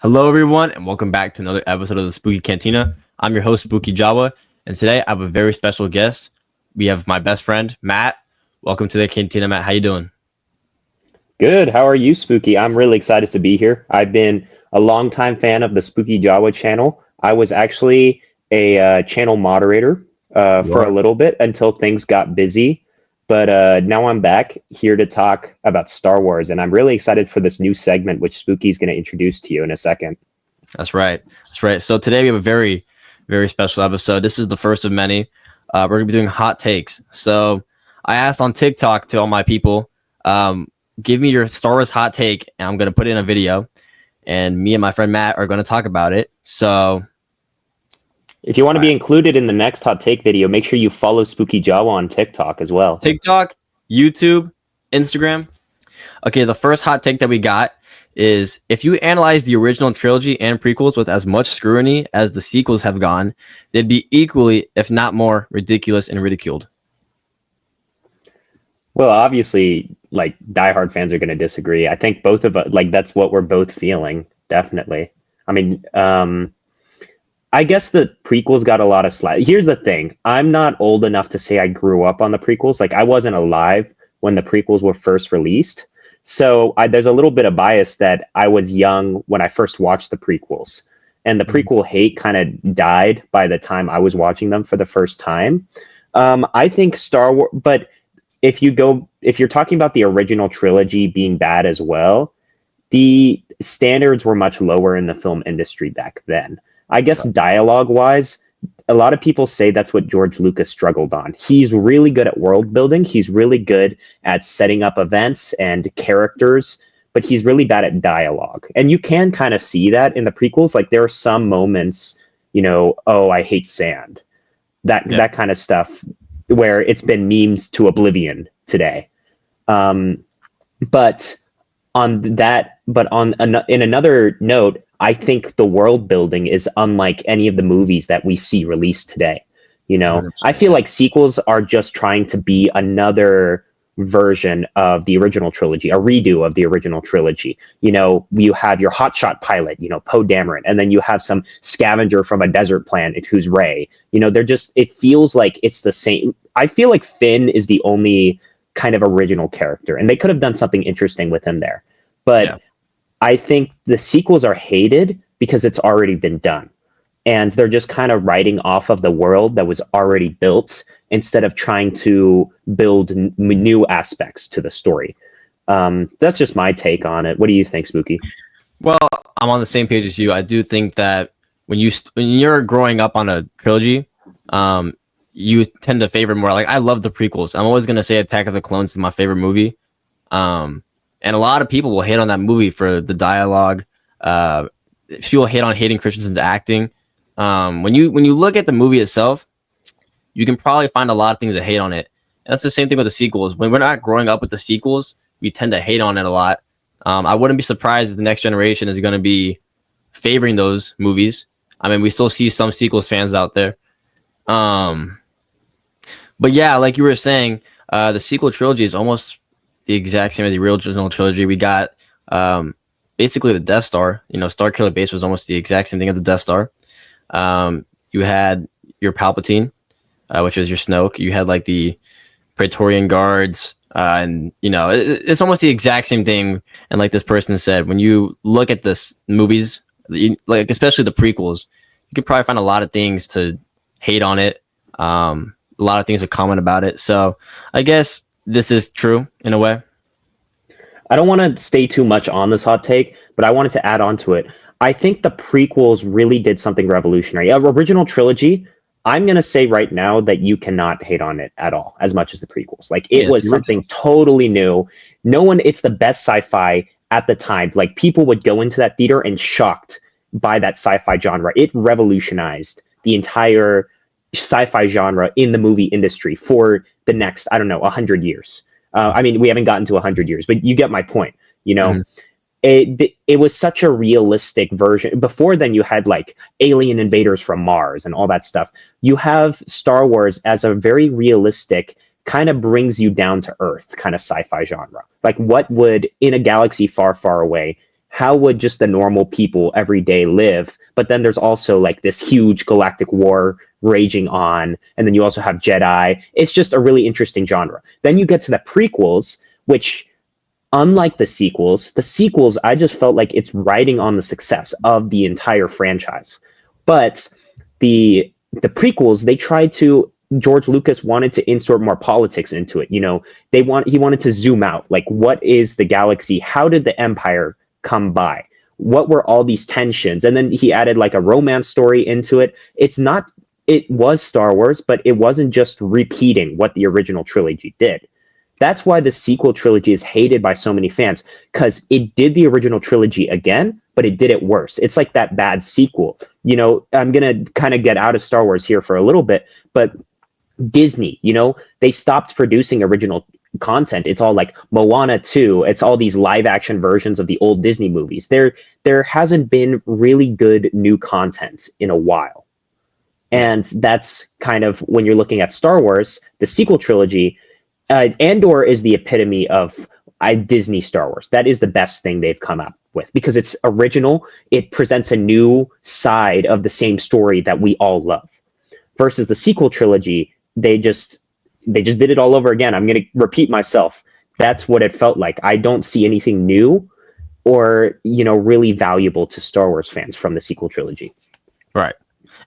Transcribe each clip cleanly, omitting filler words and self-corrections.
Hello, everyone, and welcome back to another episode of the Spooky Cantina. I'm your host, SpookyJawa, and today I have a very special guest. We have my best friend, Matt. Welcome to the Cantina, Matt. How you doing? Good. How are you, Spooky? I'm really excited to be here. I've been a longtime fan of the SpookyJawa channel. I was actually a channel moderator You for a are. little bit until things got busy. But now I'm back here to talk about Star Wars, and I'm really excited for this new segment, which Spooky's going to introduce to you in a second. That's right. That's right. So today we have a very, very special episode. This is the first of many. We're going to be doing hot takes. So I asked on TikTok to all my people, give me your Star Wars hot take, and I'm going to put it in a video. And me and my friend Matt are going to talk about it. So If you want to all be right. included in the next hot take video, make sure you follow SpookyJawa on TikTok as well. TikTok, YouTube, Instagram. Okay, the first hot take that we got is if you analyze the original trilogy and prequels with as much scrutiny as the sequels have gone, they'd be equally, if not more, ridiculous and ridiculed. Well, obviously, like diehard fans are going to disagree. I think both of us, like that's what we're both feeling, definitely. I mean, I guess the prequels got a lot of slack. Here's the thing: I'm not old enough to say I grew up on the prequels. Like I wasn't alive when the prequels were first released, so there's a little bit of bias that I was young when I first watched the prequels, and the Mhm. prequel hate kind of died by the time I was watching them for the first time. I think Star Wars, but if you're talking about the original trilogy being bad as well, the standards were much lower in the film industry back then. I guess dialogue wise, a lot of people say that's what George Lucas struggled on. He's really good at world building, he's really good at setting up events and characters, but he's really bad at dialogue. And you can kind of see that in the prequels. Like there are some moments, oh, I hate sand, Yeah. that kind of stuff, where it's been memes to oblivion today. Um, but in another note, I think the world building is unlike any of the movies that we see released today. I 100%. feel like sequels are just trying to be another version of the original trilogy, a redo of the original trilogy. You have your hotshot pilot, Poe Dameron, and then you have some scavenger from a desert planet who's Rey. It feels like it's the same. I feel like Finn is the only kind of original character, and they could have done something interesting with him there. Yeah. But I think the sequels are hated because it's already been done. And they're just kind of writing off of the world that was already built instead of trying to build new aspects to the story. That's just my take on it. What do you think, Spooky? Well, I'm on the same page as you. I do think that when you're growing up on a trilogy, um, you tend to favor more. Like I love the prequels. I'm always gonna say Attack of the Clones is my favorite movie. And a lot of people will hate on that movie for the dialogue. Uh, People hate on Hayden Christensen's acting. When you look at the movie itself, you can probably find a lot of things to hate on it. And that's the same thing with the sequels. When we're not growing up with the sequels, we tend to hate on it a lot. I wouldn't be surprised if the next generation is going to be favoring those movies. I mean, we still see some sequels fans out there. Um, but yeah, like you were saying, the sequel trilogy is almost the exact same as the original trilogy. We got basically the Death Star. Starkiller Base was almost the exact same thing as the Death Star. You had your Palpatine, which was your Snoke. You had like the Praetorian Guards, and it's almost the exact same thing. And like this person said, when you look at this movies, like especially the prequels, you could probably find a lot of things to hate on it. A lot of things to comment about it. So I guess this is true in a way. I don't want to stay too much on this hot take, but I wanted to add on to it. I think the prequels really did something revolutionary. Original trilogy, I'm going to say right now that you cannot hate on it at all as much as the prequels. Like it Yeah, it's was the something original. totally new. It's the best sci-fi at the time. Like people would go into that theater and shocked by that sci-fi genre. It revolutionized the entire sci-fi genre in the movie industry for the next, I don't know, 100 years. I mean, we haven't gotten to 100 years, but you get my point. You know, Mhm. it was such a realistic version. Before then, you had like alien invaders from Mars and all that stuff. You have Star Wars as a very realistic, kind of brings you down to earth kind of sci-fi genre. Like, what would in a galaxy far, far away how would just the normal people every day live? But then there's also like this huge galactic war raging on, and then you also have Jedi. It's just a really interesting genre. Then you get to the prequels, which, unlike the sequels, I just felt like it's riding on the success of the entire franchise. But the prequels, they tried to, George Lucas wanted to insert more politics into it. You know, he wanted to zoom out. Like, what is the galaxy? How did the Empire come by? What were all these tensions? And then he added like a romance story into it. It was Star Wars, but it wasn't just repeating what the original trilogy did. That's why the sequel trilogy is hated by so many fans, because it did the original trilogy again, but it did it worse. It's like that bad sequel. You know, I'm going to kind of get out of Star Wars here for a little bit, but Disney, you know, they stopped producing original content. It's all like Moana 2. It's all these live action versions of the old Disney movies. There hasn't been really good new content in a while. And that's kind of, when you're looking at Star Wars, the sequel trilogy, Andor is the epitome of Disney Star Wars. That is the best thing they've come up with, because it's original. It presents a new side of the same story that we all love. Versus the sequel trilogy, they just did it all over again. I'm going to repeat myself. That's what it felt like. I don't see anything new or, you know, really valuable to Star Wars fans from the sequel trilogy. Right.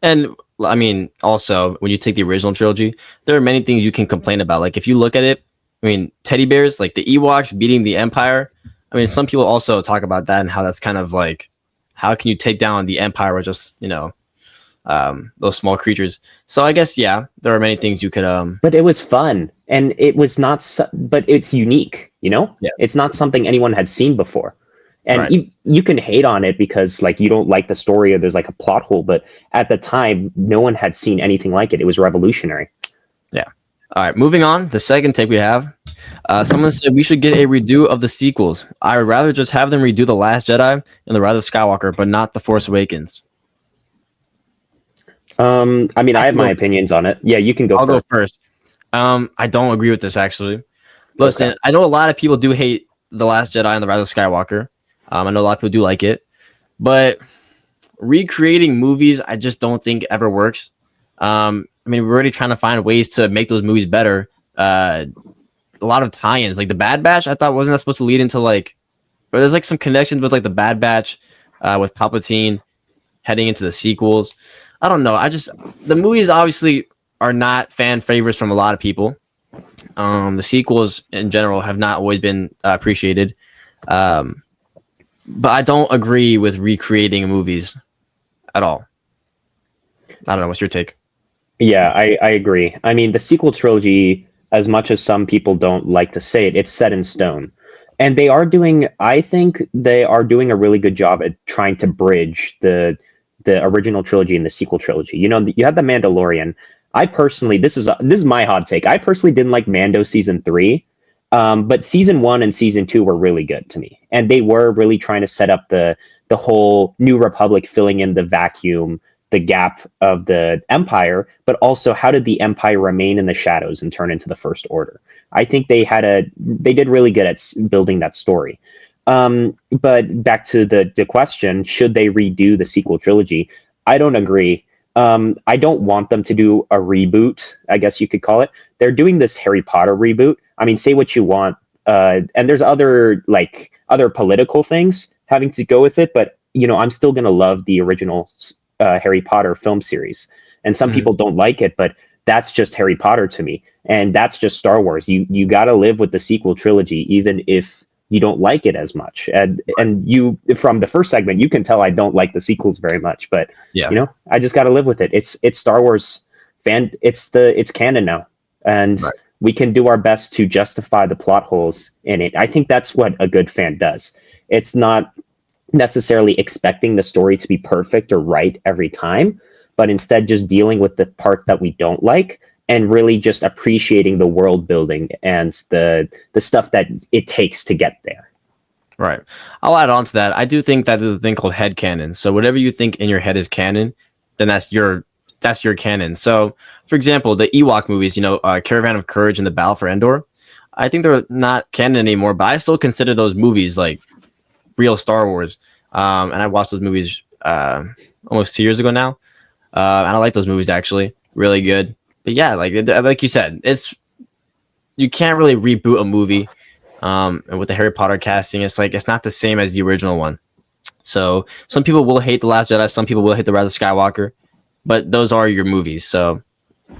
And I mean, also, when you take the original trilogy, there are many things you can complain about. Like, if you look at it, I mean, teddy bears, like the Ewoks beating the Empire. I mean, some people also talk about that and how that's kind of like, how can you take down the Empire with just, you know, those small creatures? So I guess, yeah, there are many things you could but it was fun, and it was not but it's unique, you know. Yeah. It's not something anyone had seen before, and Right. you can hate on it because like you don't like the story or there's like a plot hole, but at the time no one had seen anything like it. It was revolutionary. Yeah. All right, moving on. The second take we have, someone said we should get a redo of the sequels. I would rather just have them redo The Last Jedi and The Rise of Skywalker, but not The Force Awakens. I mean, I have my Go- opinions on it. Yeah, you can go I'll first. go first. I don't agree with this, actually. Listen, Okay. I know a lot of people do hate The Last Jedi and The Rise of Skywalker. I know a lot of people do like it, but recreating movies, I just don't think ever works. I mean, we're already trying to find ways to make those movies better. A lot of tie-ins, like the Bad Batch, I thought wasn't that supposed to lead into like, or there's like some connections with like the Bad Batch, with Palpatine heading into the sequels. I don't know. The movies obviously are not fan favorites from a lot of people. The sequels in general have not always been appreciated. But I don't agree with recreating movies at all. I don't know. What's your take? Yeah, I agree. I mean, the sequel trilogy, as much as some people don't like to say it, it's set in stone. And I think they are doing a really good job at trying to bridge the original trilogy and the sequel trilogy. You know, you had The Mandalorian. I personally, this is my hot take. I personally didn't like Mando season 3, but season 1 and season 2 were really good to me, and they were really trying to set up the whole New Republic, filling in the vacuum, the gap of the Empire, but also how did the Empire remain in the shadows and turn into the First Order. I think they did really good at building that story. But back to the question, should they redo the sequel trilogy? I don't agree. I don't want them to do a reboot, I guess you could call it. They're doing this Harry Potter reboot. I mean, say what you want. And there's other political things having to go with it, but you know, I'm still going to love the original Harry Potter film series. And some people don't like it, but that's just Harry Potter to me. And that's just Star Wars. You got to live with the sequel trilogy, even if you don't like it as much. And you, from the first segment, you can tell I don't like the sequels very much, but Yeah. you know, I just got to live with it. It's Star Wars it's canon now. And Right. we can do our best to justify the plot holes in it. I think that's what a good fan does. It's not necessarily expecting the story to be perfect or right every time, but instead just dealing with the parts that we don't like and really just appreciating the world building and the stuff that it takes to get there. Right. I'll add on to that. I do think that there's a thing called head canon. So whatever you think in your head is canon, then that's your canon. So, for example, the Ewok movies, you know, Caravan of Courage and The Battle for Endor, I think they're not canon anymore, but I still consider those movies like real Star Wars. And I watched those movies almost 2 years ago now. And I like those movies actually, really good. But yeah, like you said, you can't really reboot a movie. And with the Harry Potter casting, it's like it's not the same as the original one. So some people will hate The Last Jedi, some people will hate The Rise of Skywalker, but those are your movies. So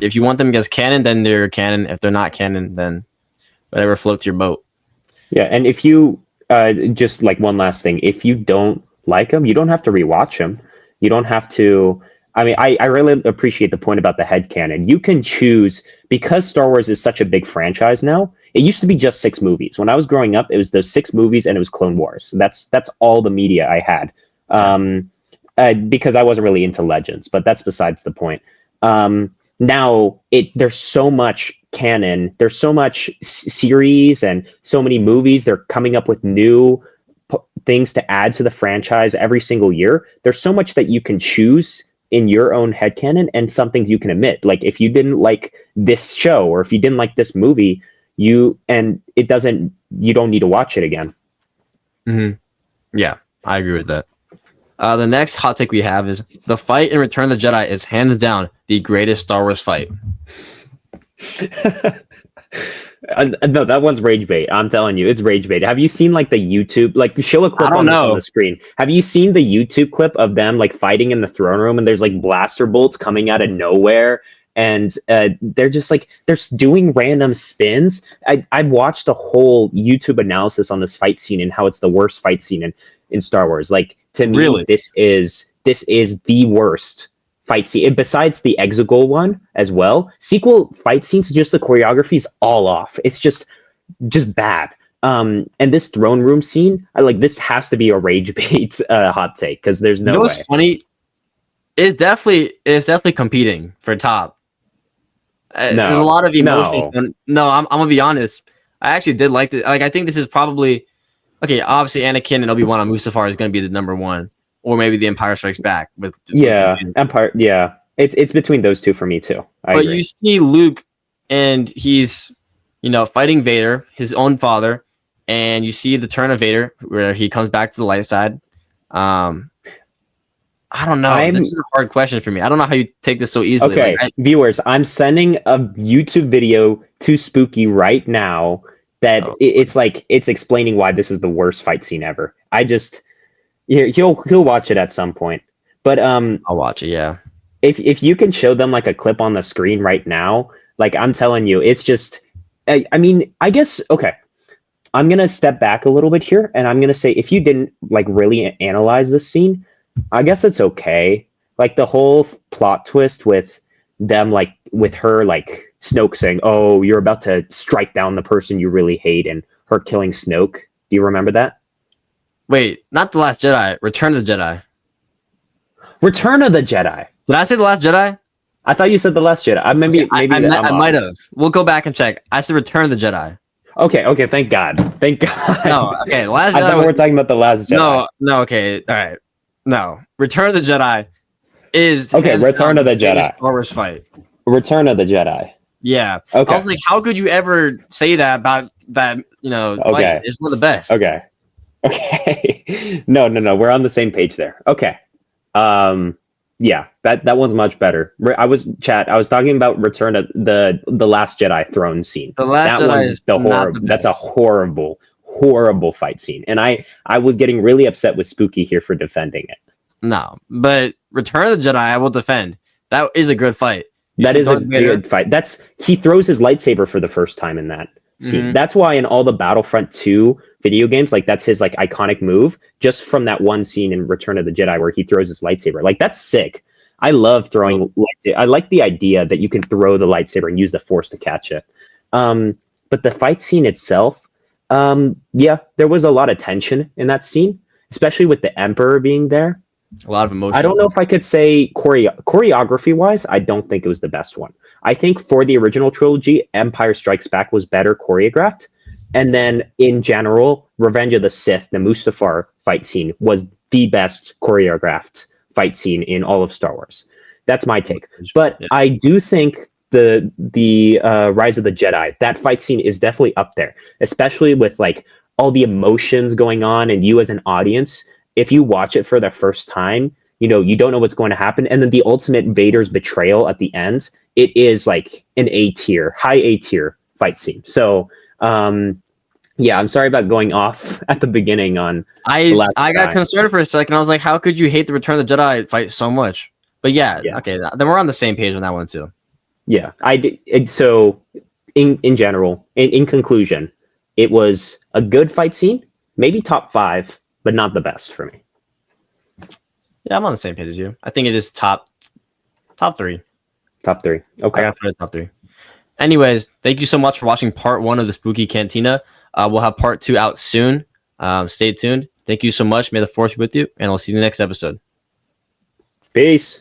if you want them as canon, then they're canon. If they're not canon, then whatever floats your boat. Yeah, and if you just like one last thing, if you don't like them, you don't have to rewatch them. You don't have to. I mean, I really appreciate the point about the headcanon. You can choose, because Star Wars is such a big franchise now. It used to be just 6 movies. When I was growing up, it was those 6 movies and it was Clone Wars. That's all the media I had, because I wasn't really into Legends. But that's besides the point. Now there's so much canon. There's so much series and so many movies. They're coming up with new things to add to the franchise every single year. There's so much that you can choose in your own headcanon, and some things you can omit. Like if you didn't like this show or if you didn't like this movie, you don't need to watch it again. Mm-hmm. Yeah, I agree with that. The next hot take we have is the fight in Return of the Jedi is hands down the greatest Star Wars fight. No, that one's rage bait. I'm telling you, it's rage bait. Have you seen like the YouTube, like show a clip on the screen? Have you seen the YouTube clip of them like fighting in the throne room and there's like blaster bolts coming out of nowhere? And they're just like, they're doing random spins. I watched a whole YouTube analysis on this fight scene and how it's the worst fight scene in Star Wars. Like, to me, really? this is the worst fight scene. And besides the Exegol one as well, sequel fight scenes, just the choreography is all off. It's just bad. And this throne room scene, this has to be a rage bait hot take, because there's no way. What's funny? It's definitely competing for top. There's a lot of emotions. No, I'm gonna be honest. I actually did like this. Like, I think this is probably okay. Obviously, Anakin and Obi-Wan on Mustafar is gonna be the number one, or maybe the Empire Strikes Back with Empire. Yeah, it's between those two for me too. I agree. You see Luke, and he's fighting Vader, his own father, and you see the turn of Vader where he comes back to the light side. I don't know. This is a hard question for me. I don't know how you take this so easily. Okay, viewers, I'm sending a YouTube video to Spooky right now that it's explaining why this is the worst fight scene ever. He'll watch it at some point. But I'll watch it. Yeah. If you can show them like a clip on the screen right now, like I'm telling you, it's just. I mean, I guess okay. I'm gonna step back a little bit here, and I'm gonna say if you didn't like really analyze this scene, I guess it's okay. Like the whole plot twist with them, like with her, like Snoke saying, "Oh, you're about to strike down the person you really hate," and her killing Snoke. Do you remember that? Wait, not The Last Jedi. Return of the Jedi. Return of the Jedi. Did I say The Last Jedi? I thought you said The Last Jedi. I might have. We'll go back and check. I said Return of the Jedi. Okay. Thank God. No. Okay. Last Jedi. I thought we were talking about The Last Jedi. No. Okay. All right. No. Return of the Jedi is Return of the Jedi. Star Wars fight. Return of the Jedi. Yeah. Okay. I was like, how could you ever say that about that? Fight? It's one of the best. Okay. No. We're on the same page there. Okay. Yeah, that one's much better. I was talking about Return of the Last Jedi throne scene. The Last Jedi is the horrible. That's a horrible fight scene, and I was getting really upset with Spooky here for defending it. No, but Return of the Jedi, I will defend. That is a good fight. That is a good fight. He throws his lightsaber for the first time in that scene. Mm-hmm. That's why in all the Battlefront 2 video games, like that's his like iconic move, just from that one scene in Return of the Jedi where he throws his lightsaber. Like that's sick. I love throwing lightsaber. I like the idea that you can throw the lightsaber and use the Force to catch it. But the fight scene itself, there was a lot of tension in that scene, especially with the Emperor being there. A lot of emotion. I don't know if I could say choreography wise, I don't think it was the best one. I think for the original trilogy, Empire Strikes Back was better choreographed. And then in general, Revenge of the Sith, the Mustafar fight scene, was the best choreographed fight scene in all of Star Wars. That's my take. But yeah. I do think the Rise of the Jedi, that fight scene is definitely up there, especially with like all the emotions going on, and you as an audience, if you watch it for the first time, you don't know what's going to happen. And then the ultimate Vader's betrayal at the end, it is like an high A tier fight scene. So, yeah, I'm sorry about going off at the beginning on The Last I got Jedi. concerned for a second. I was like, how could you hate the Return of the Jedi fight so much? But yeah, Yeah. okay, then we're on the same page on that one too. Yeah, I did. So, in general, in conclusion, it was a good fight scene, maybe top 5, but not the best for me. Yeah, I'm on the same page as you. I think it is top 3. Top 3. I Okay. gotta put it top 3. Anyways, thank you so much for watching part 1 of the Spooky Cantina. We'll have part 2 out soon. Stay tuned. Thank you so much. May the force be with you, and I'll see you in the next episode. Peace.